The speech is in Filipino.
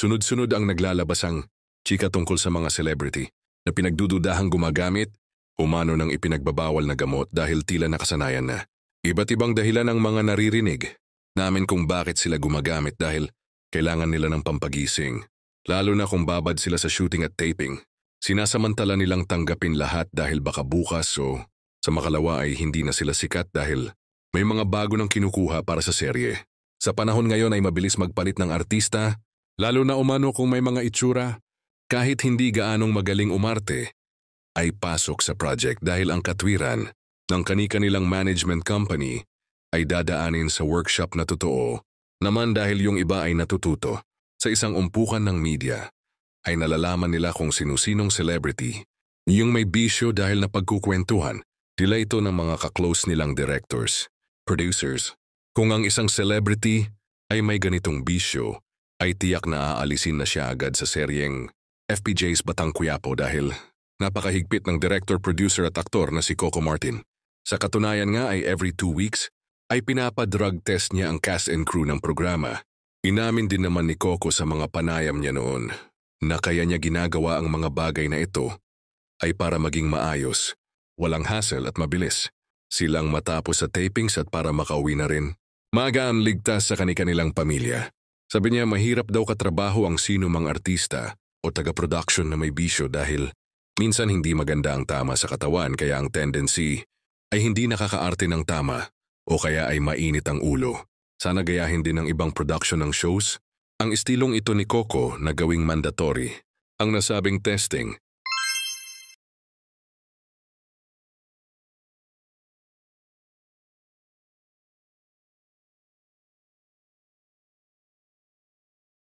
Sunod-sunod ang naglalabasang chika tungkol sa mga celebrity na pinagdududahang gumagamit umano ng ipinagbabawal na gamot dahil tila nakasanayan na. Iba't ibang dahilan ang mga naririnig namin kung bakit sila gumagamit dahil kailangan nila ng pampagising. Lalo na kung babad sila sa shooting at taping. Sinasamantala nilang tanggapin lahat dahil baka bukas o sa makalawa ay hindi na sila sikat dahil may mga bago nang kinukuha para sa serye. Sa panahon ngayon ay mabilis magpalit ng artista, lalo na umano kung may mga itsura, kahit hindi gaanong magaling umarte, ay pasok sa project dahil ang katwiran ng kani-kanilang management company ay dadaanin sa workshop na totoo, naman dahil yung iba ay natututo sa isang umpukan ng media, ay nalalaman nila kung sino-sinong celebrity, yung may bisyo dahil napagkukwentuhan, nila ito ng mga kaklose nilang directors, producers. Kung ang isang celebrity ay may ganitong bisyo, ay tiyak na aalisin na siya agad sa seryeng FPJ's Batang Quiapo dahil napakahigpit ng director, producer at aktor na si Coco Martin. Sa katunayan nga ay every 2 weeks ay pinapa-drug test niya ang cast and crew ng programa. Inamin din naman ni Coco sa mga panayam niya noon na kaya niya ginagawa ang mga bagay na ito ay para maging maayos, walang hassle at mabilis. Silang matapos sa tapings at para makauwi na rin. Magaan ligtas sa kani-kanilang pamilya. Sabi niya mahirap daw katrabaho ang sino mang artista o taga-production na may bisyo dahil minsan hindi maganda ang tama sa katawan kaya ang tendency ay hindi nakakaarte ng tama o kaya ay mainit ang ulo. Sana gayahin din ng ibang production ng shows. Ang estilong ito ni Coco na gawing mandatory. Ang nasabing testing